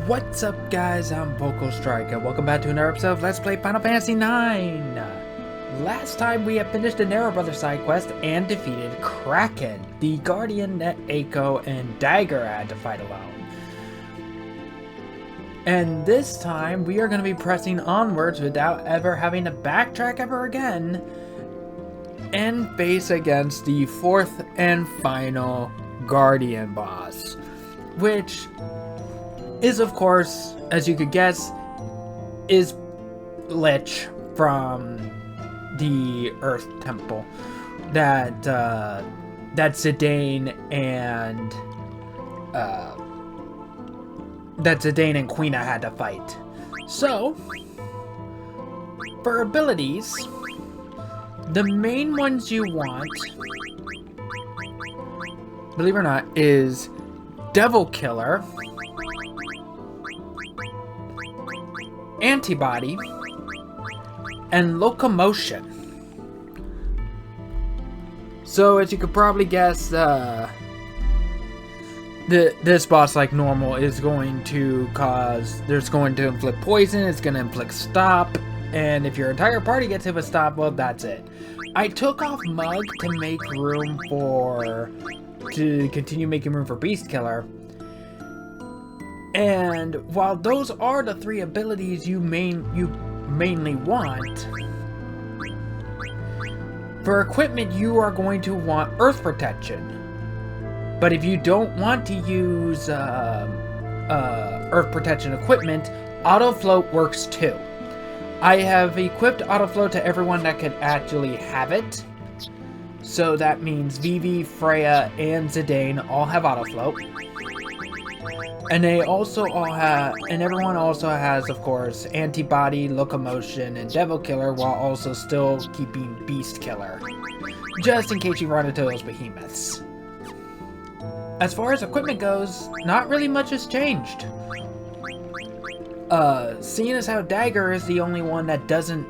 What's up, guys? I'm Vocal Strike, and welcome back to another episode of Let's Play Final Fantasy IX. Last time we had finished the Narrow Brothers side quest and defeated Kraken, the guardian that Eiko and Dagger had to fight alone. And this time we are going to be pressing onwards without ever having to backtrack ever again and face against the fourth and final guardian boss, which is, of course, as you could guess, is Lich from the Earth Temple that Zidane and Quina had to fight. So, for abilities, the main ones you want, believe it or not, is Devil Killer, Antibody, and Locomotion. So, as you could probably guess, this boss, like normal, is going to inflict poison, it's going to inflict stop, and if your entire party gets hit with stop, well, that's it. I took off Mug to continue making room for Beast Killer. And while those are the three abilities you mainly want, for equipment you are going to want Earth Protection. But if you don't want to use Earth Protection equipment, Auto Float works too. I have equipped Auto Float to everyone that could actually have it. So that means Vivi, Freya, and Zidane all have Auto Float. And they also all have, and everyone also has, of course, Antibody, Locomotion, and Devil Killer, while also still keeping Beast Killer, just in case you run into those behemoths. As far as equipment goes, not really much has changed. Seeing as how Dagger is the only one that hasn't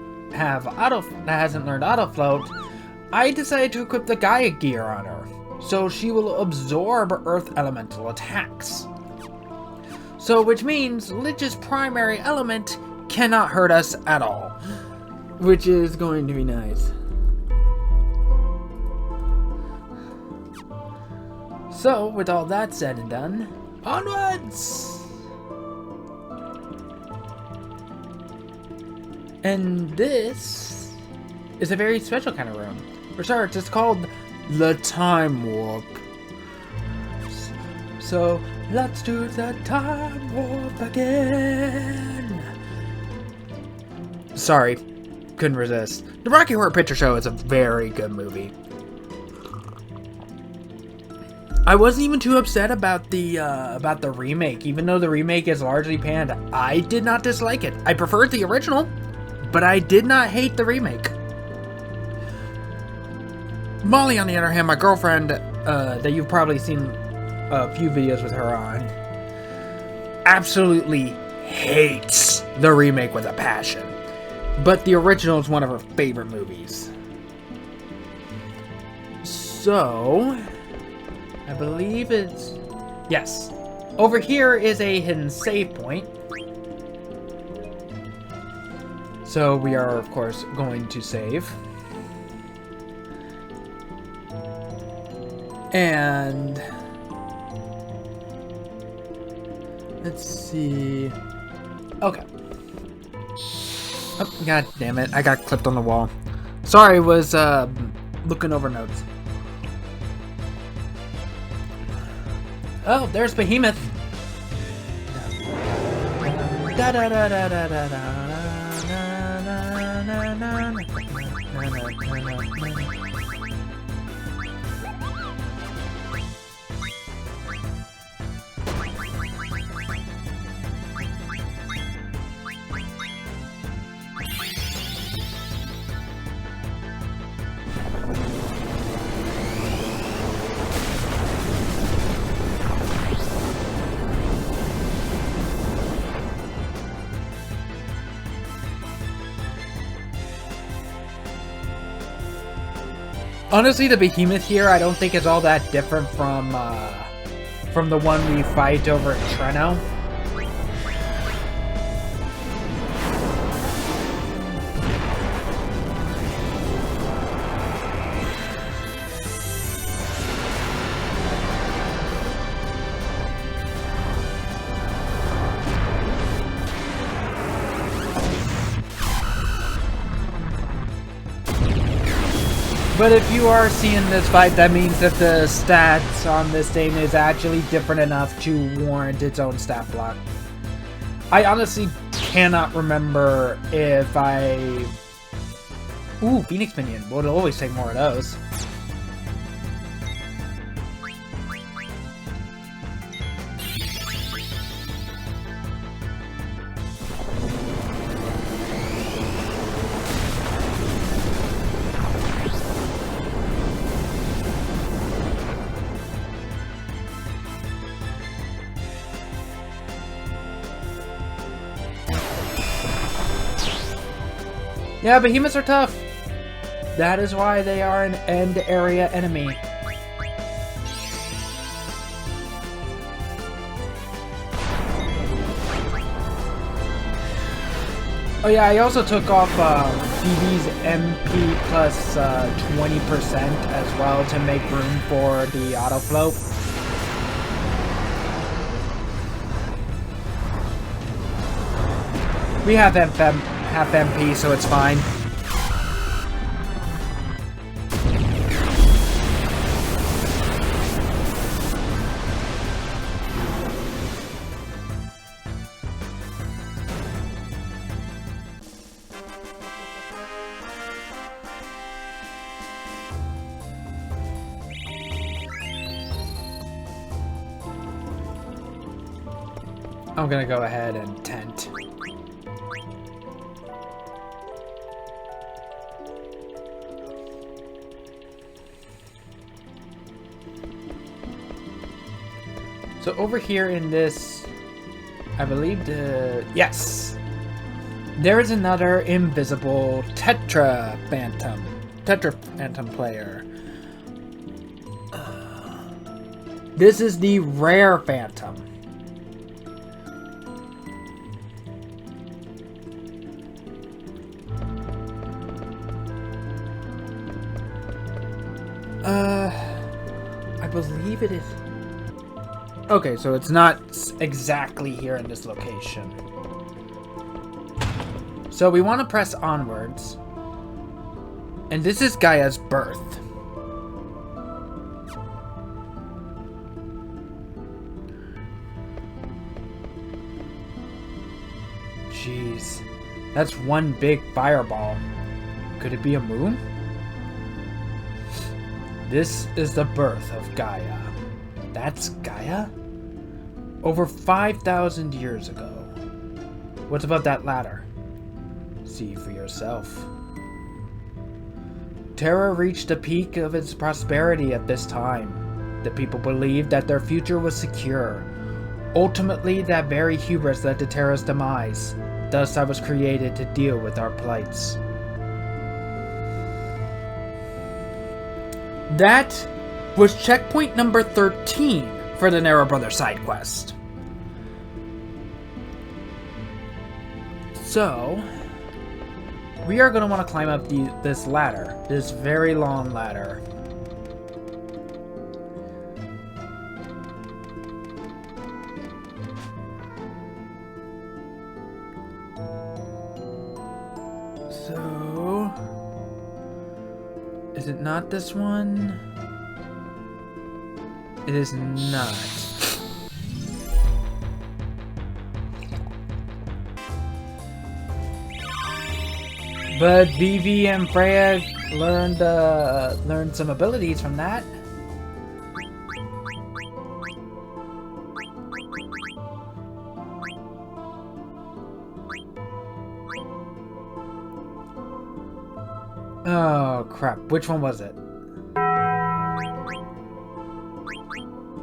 learned Auto Float, I decided to equip the Gaia gear on her, so she will absorb Earth Elemental attacks. So, which means Lich's primary element cannot hurt us at all, which is going to be nice. So, with all that said and done, onwards! And this is a very special kind of room. For starters, it's called the Time Warp. So, let's do the Time Warp again! Sorry, couldn't resist. The Rocky Horror Picture Show is a very good movie. I wasn't even too upset about the remake, even though the remake is largely panned. I did not dislike it. I preferred the original, but I did not hate the remake. Molly, on the other hand, my girlfriend, that you've probably seen a few videos with her on, absolutely hates the remake with a passion. But the original is one of her favorite movies. So, I believe it's... yes. Over here is a hidden save point. So we are, of course, going to save. And... let's see... okay. Oh, god damn it. I got clipped on the wall. Sorry, was looking over notes. Oh, there's Behemoth. Da da da da da da da. Honestly, the behemoth here I don't think is all that different from the one we fight over at Treno. But if you are seeing this fight, that means that the stats on this thing is actually different enough to warrant its own stat block. I honestly cannot remember if I... Ooh, Phoenix Minion. We'll always take more of those. Yeah, behemoths are tough. That is why they are an end area enemy. Oh yeah, I also took off BB's MP plus 20% as well to make room for the auto float. We have half MP, so it's fine. I'm gonna go ahead and tent. So over here in this, I believe yes, there is another invisible Tetra Phantom player. This is the rare Phantom. I believe it is. Okay, so it's not exactly here in this location. So we want to press onwards. And this is Gaia's birth. Jeez. That's one big fireball. Could it be a moon? This is the birth of Gaia. That's Gaia? Over 5,000 years ago. What's above that ladder? See for yourself. Terra reached the peak of its prosperity at this time. The people believed that their future was secure. Ultimately, that very hubris led to Terra's demise. Thus, I was created to deal with our plights. That was checkpoint number 13 for the Narrow Brother side quest. So, we are going to want to climb up this ladder, this very long ladder. So, is it not this one? It is not. But Vivi and Freya learned some abilities from that. Oh crap, which one was it?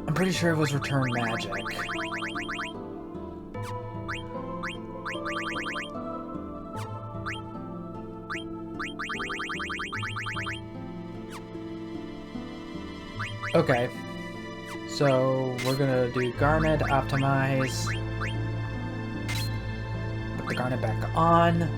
I'm pretty sure it was Return Magic. Okay, so we're gonna do Garnet, optimize, put the Garnet back on.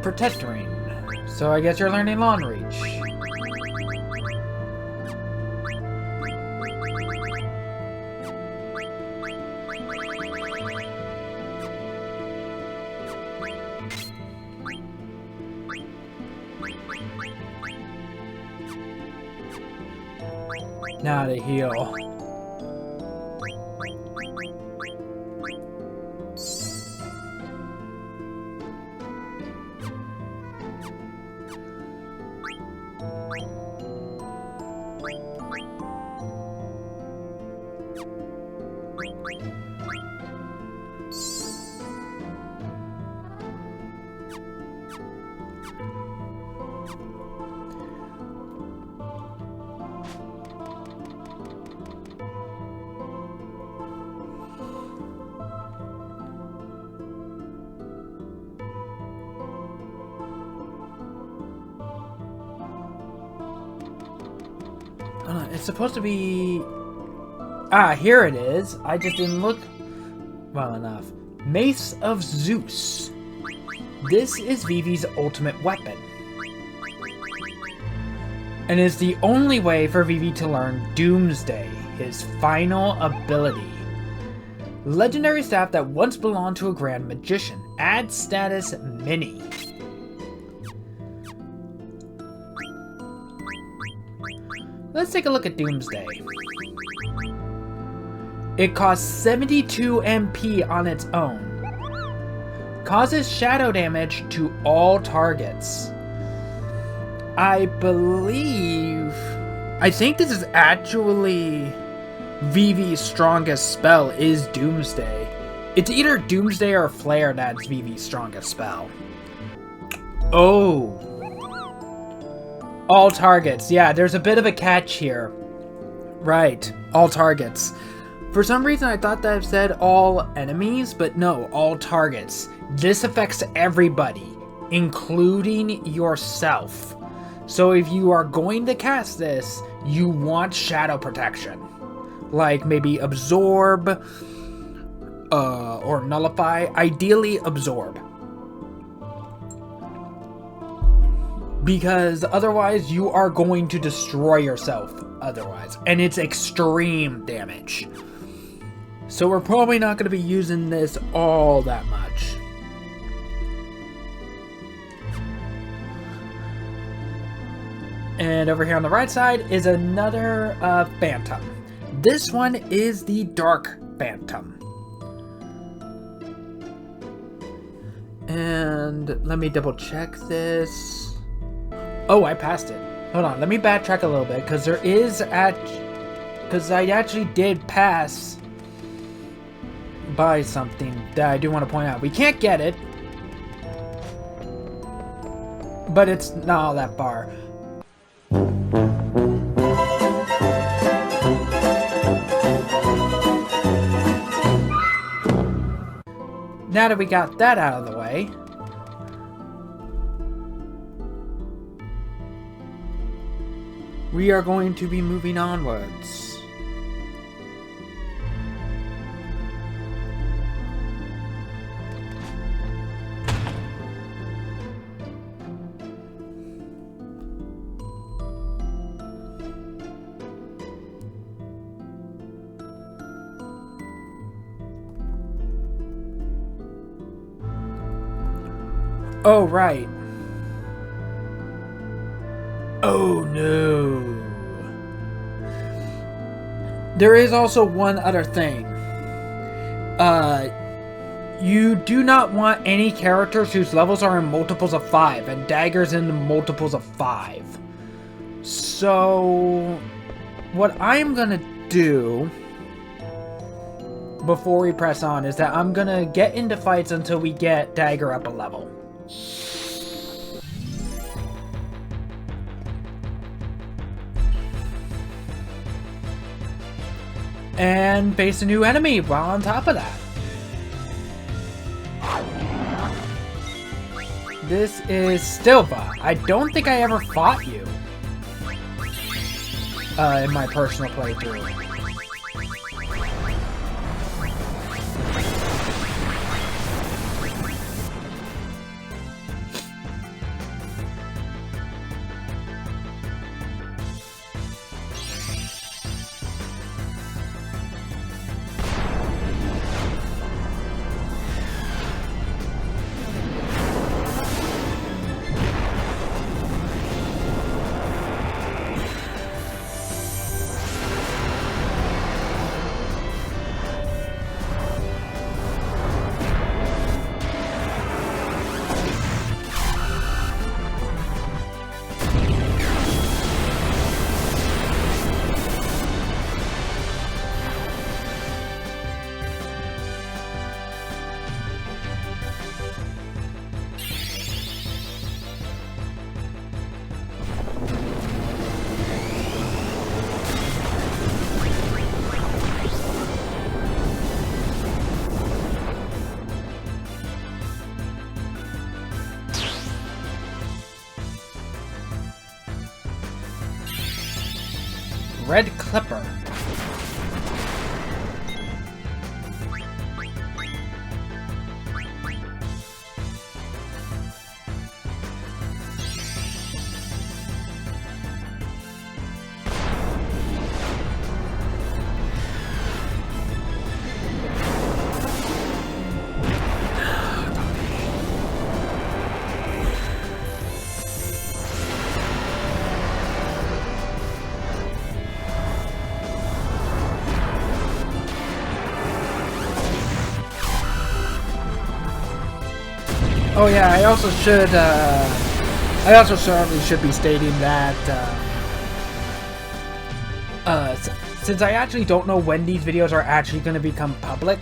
Protectoring. So I guess you're learning Long Reach. Now to heal. It's supposed to be... Ah, here it is. I just didn't look well enough. Mace of Zeus. This is Vivi's ultimate weapon. And is the only way for Vivi to learn Doomsday, his final ability. Legendary staff that once belonged to a grand magician. Add status mini. Let's take a look at Doomsday. It costs 72 MP on its own. Causes shadow damage to all targets. I think this is actually Vivi's strongest spell is Doomsday. It's either Doomsday or Flare that's Vivi's strongest spell. Oh. All targets. Yeah, there's a bit of a catch here. Right. All targets. For some reason, I thought that it said all enemies, but no, all targets. This affects everybody, including yourself. So if you are going to cast this, you want shadow protection. Like maybe absorb or nullify. Ideally, absorb. Because otherwise you are going to destroy yourself otherwise. And it's extreme damage. So we're probably not going to be using this all that much. And over here on the right side is another Phantom. This one is the Dark Phantom. And let me double check this. Oh, I passed it. Hold on, let me backtrack a little bit, because I actually did pass by something that I do want to point out. We can't get it, but it's not all that far. Now that we got that out of the way, we are going to be moving onwards. Oh, right. Oh, no. There is also one other thing. You do not want any characters whose levels are in multiples of 5 and daggers in multiples of 5. So, what I'm gonna do before we press on is that I'm gonna get into fights until we get dagger up a level. And face a new enemy while on top of that. This is Stilva. I don't think I ever fought you in my personal playthrough. red clipper. Oh yeah, I also certainly should be stating that, since I actually don't know when these videos are actually going to become public,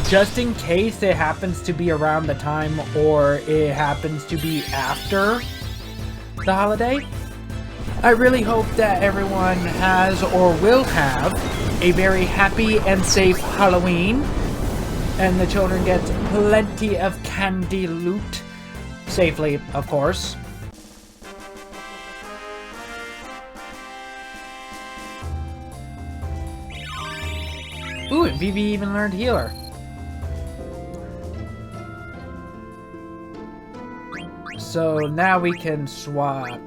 just in case it happens to be around the time or it happens to be after the holiday, I really hope that everyone has or will have a very happy and safe Halloween. And the children get plenty of candy loot. Safely, of course. Ooh, and Vivi even learned healer. So now we can swap.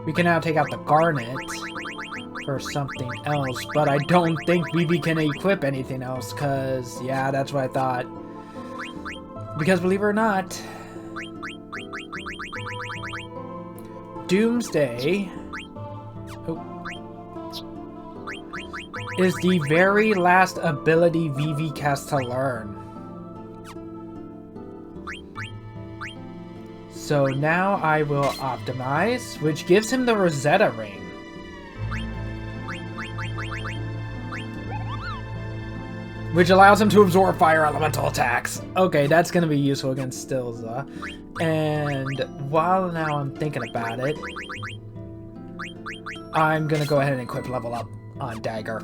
We can now take out the garnet for something else, but I don't think Vivi can equip anything else, cause yeah, that's what I thought. Because believe it or not, Doomsday is the very last ability Vivi has to learn. So now I will optimize, which gives him the Rosetta Ring. Which allows him to absorb fire elemental attacks. Okay, that's going to be useful against Stilza. And while now I'm thinking about it, I'm going to go ahead and equip level up on Dagger.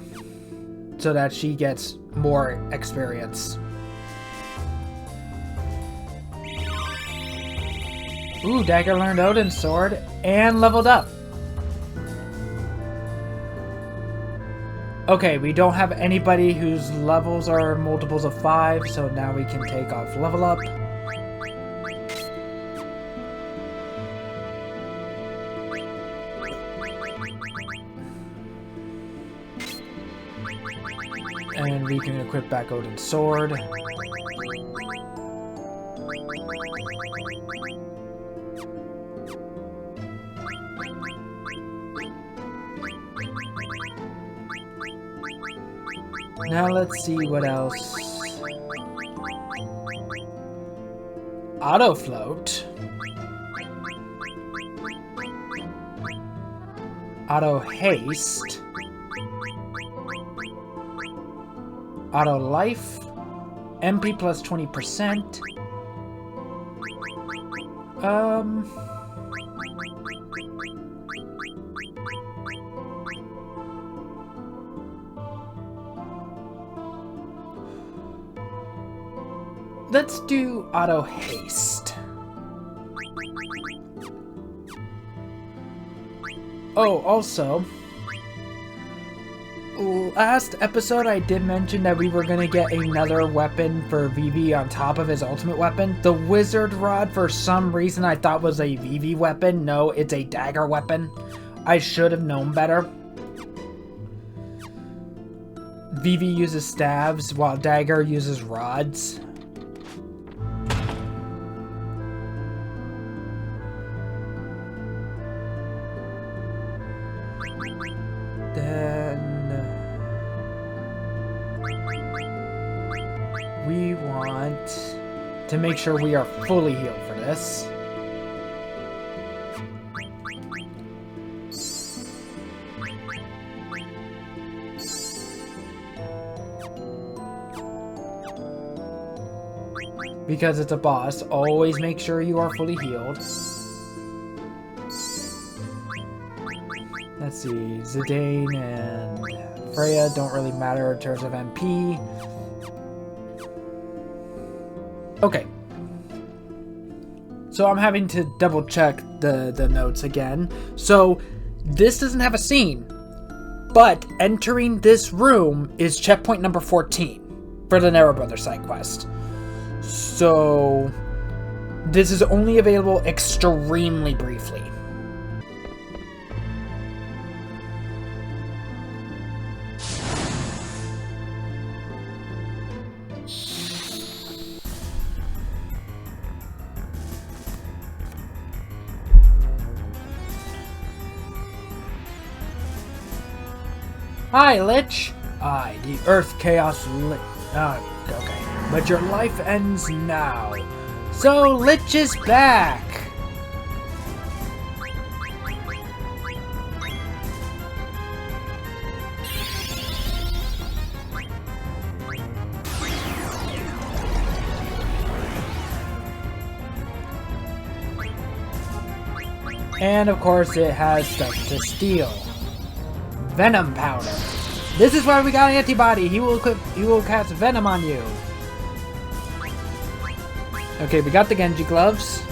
So that she gets more experience. Ooh, Dagger learned Odin's Sword and leveled up. Okay, we don't have anybody whose levels are multiples of 5, so now we can take off level up. And we can equip back Odin's Sword. Now let's see what else. Auto float. Auto haste. Auto life. MP plus 20%. Let's do auto haste. Oh, also, last episode I did mention that we were going to get another weapon for Vivi on top of his ultimate weapon. The wizard rod, for some reason, I thought was a Vivi weapon. No, it's a dagger weapon. I should have known better. Vivi uses stabs while Dagger uses rods. We want to make sure we are fully healed for this. Because it's a boss, always make sure you are fully healed. Let's see, Zidane and Freya don't really matter in terms of MP. Okay. So I'm having to double check the notes again. So this doesn't have a scene, but entering this room is checkpoint number 14 for the Narrow Brother side quest. So this is only available extremely briefly. Hi, Lich. I, the Earth Chaos Lich. Okay. But your life ends now. So, Lich is back. And of course, it has stuff to steal. Venom powder. This is why we got an antibody. He will cast venom on you. Okay, we got the Genji gloves.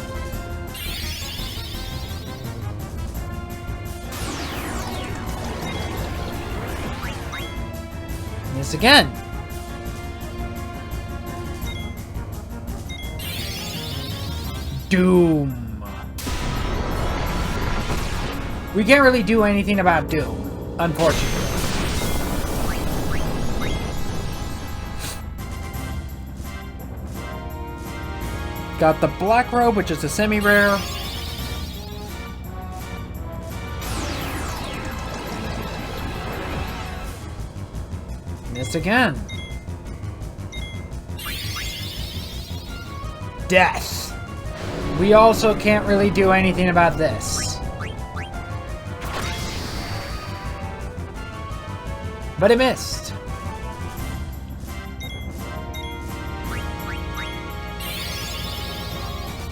Miss again. Doom. We can't really do anything about Doom. Unfortunately. Got the black robe, which is a semi-rare. Miss again. Death. We also can't really do anything about this. But it missed.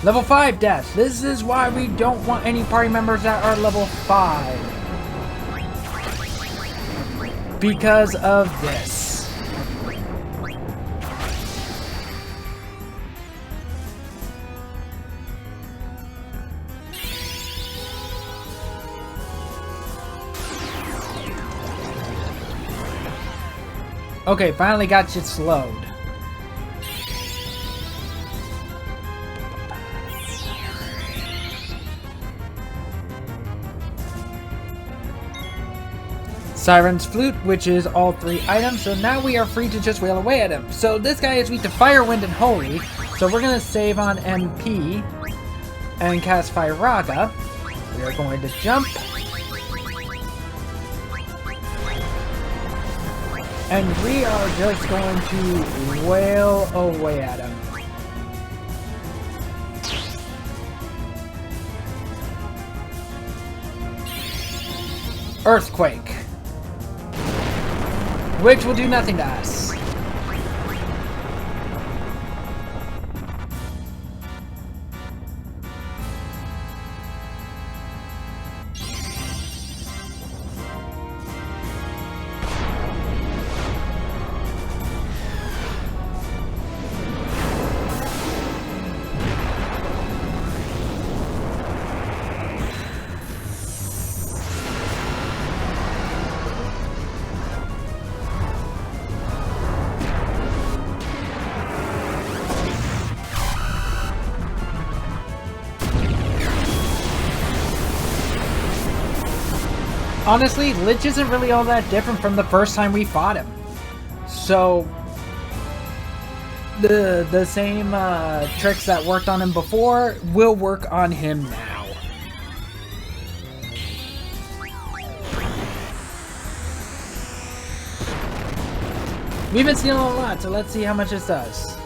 Level 5 death. This is why we don't want any party members that are level 5. Because of this. Okay, finally got you slowed. Siren's Flute, which is all 3 items, so now we are free to just wail away at him. So this guy is weak to Fire, Wind, and Holy, so we're going to save on MP and cast Firaga. We are going to jump. And we are just going to wail away at him. Earthquake. Which will do nothing to us. Honestly, Lich isn't really all that different from the first time we fought him. So, the same tricks that worked on him before will work on him now. We've been stealing a lot, so let's see how much this does.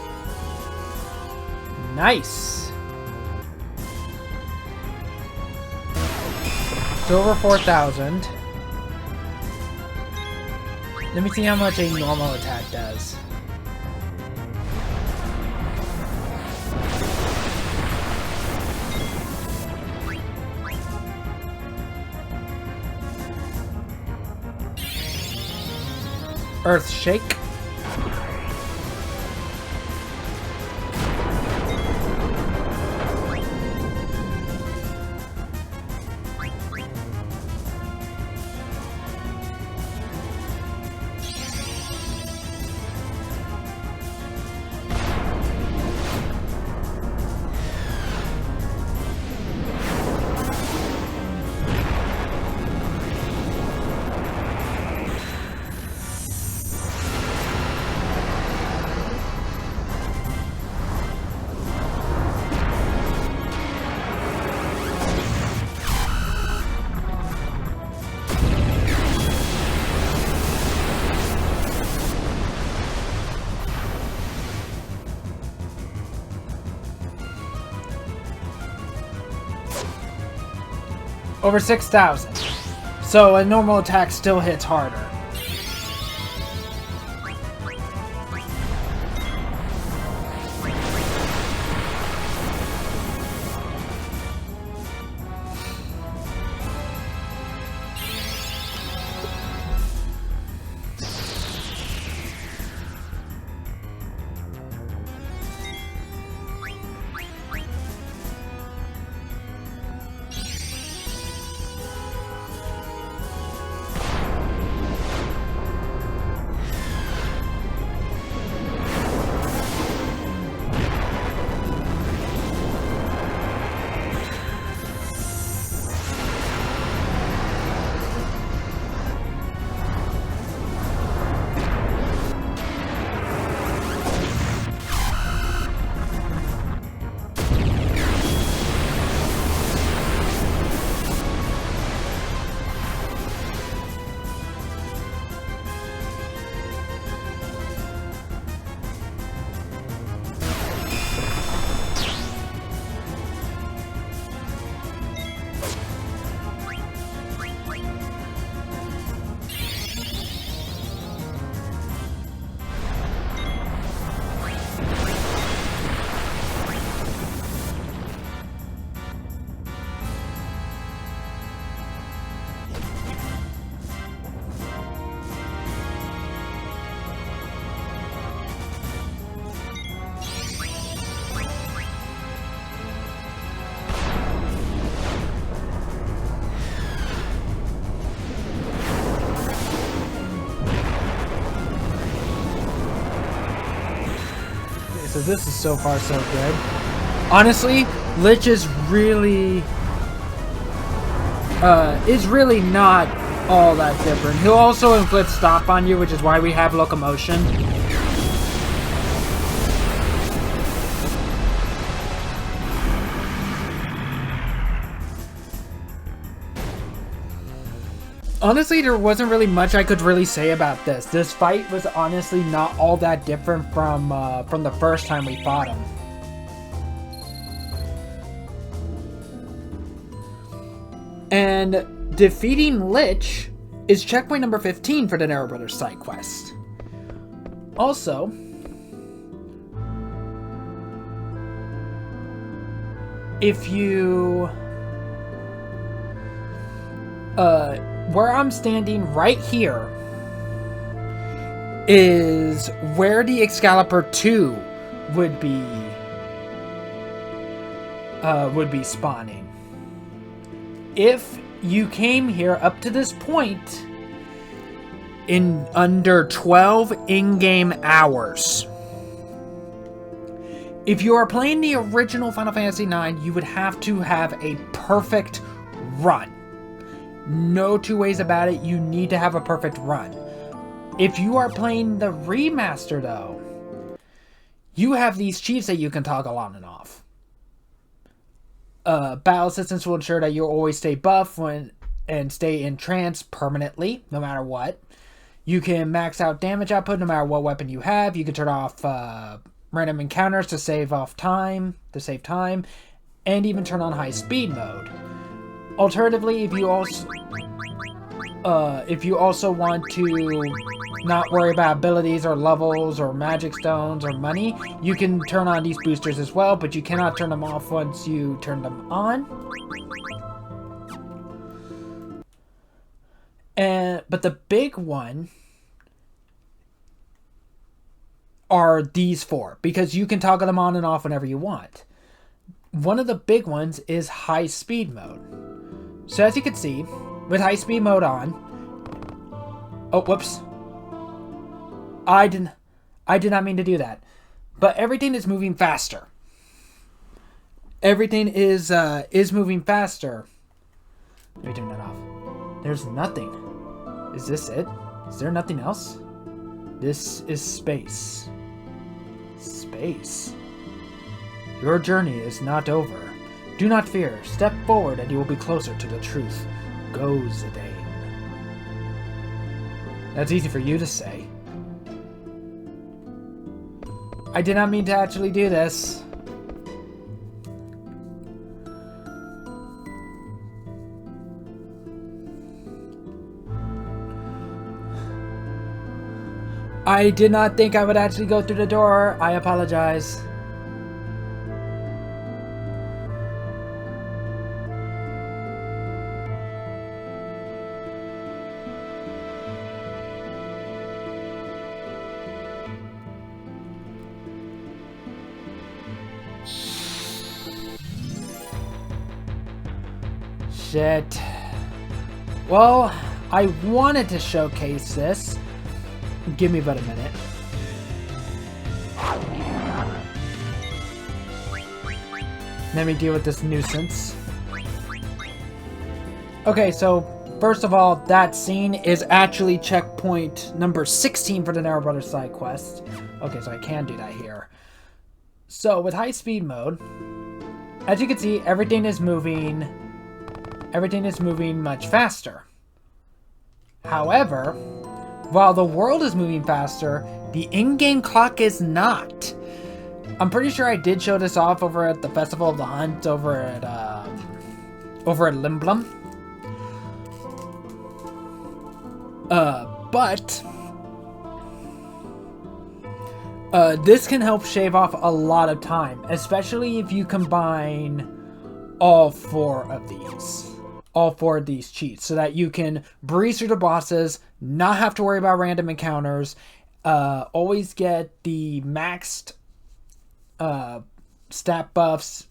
Nice! It's over 4,000. Let me see how much a normal attack does. Earth Shake. Over 6,000. So a normal attack still hits harder. So this is so far so good. Honestly, Lich is really not all that different. He'll also inflict stop on you, which is why we have locomotion. Honestly, there wasn't really much I could really say about this. This fight was honestly not all that different from the first time we fought him. And defeating Lich is checkpoint number 15 for the Narrow Brothers side quest. Also, if you where I'm standing right here is where the Excalibur 2 would be spawning. If you came here up to this point in under 12 in-game hours. If you are playing the original Final Fantasy IX, you would have to have a perfect run. No two ways about it, you need to have a perfect run. If you are playing the remaster though, you have these cheats that you can toggle on and off. Battle assistance will ensure that you always stay buff and stay in trance permanently, no matter what. You can max out damage output no matter what weapon you have. You can turn off random encounters to save time, and even turn on high speed mode. Alternatively, if you also want to not worry about abilities or levels or magic stones or money, you can turn on these boosters as well, but you cannot turn them off once you turn them on. But the big one are these four, because you can toggle them on and off whenever you want. One of the big ones is high speed mode. So as you can see, with high speed mode on, oh whoops, I did not mean to do that, but everything is moving faster. Everything is moving faster. Let me turn that off. There's nothing. Is this it? Is there nothing else? This is space. Space. Your journey is not over. Do not fear. Step forward and you will be closer to the truth. Go, Zidane. That's easy for you to say. I did not mean to actually do this. I did not think I would actually go through the door. I apologize. Shit. Well, I wanted to showcase this. Give me about a minute. Let me deal with this nuisance. Okay, so first of all, that scene is actually checkpoint number 16 for the Narrow Brothers side quest. Okay, so I can do that here. So with high speed mode, as you can see, everything is moving much faster. However, while the world is moving faster, the in-game clock is not. I'm pretty sure I did show this off over at the Festival of the Hunt over at Limblum. But this can help shave off a lot of time, especially if you combine all four of these cheats, so that you can breeze through the bosses, not have to worry about random encounters, always get the maxed stat buffs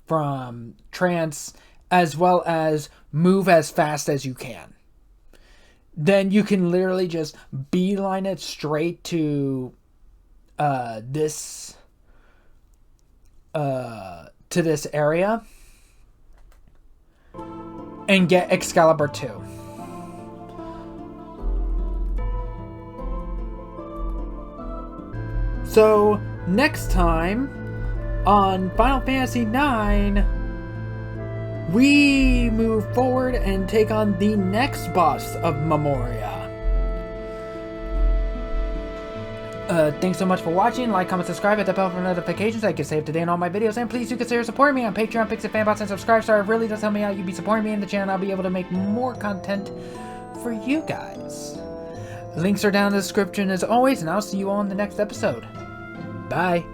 from trance, as well as move as fast as you can. Then you can literally just beeline it straight to this area and get Excalibur 2. So next time on Final Fantasy IX, we move forward and take on the next boss of Memoria. Thanks so much for watching. Like, comment, subscribe, hit the bell for notifications so I can stay up to date on all my videos. And please do consider supporting me on Patreon, Pixel Fanbots, and Subscribe Star. It really does help me out. You'd be supporting me in the channel. I'll be able to make more content for you guys. Links are down in the description as always, and I'll see you all in the next episode. Bye.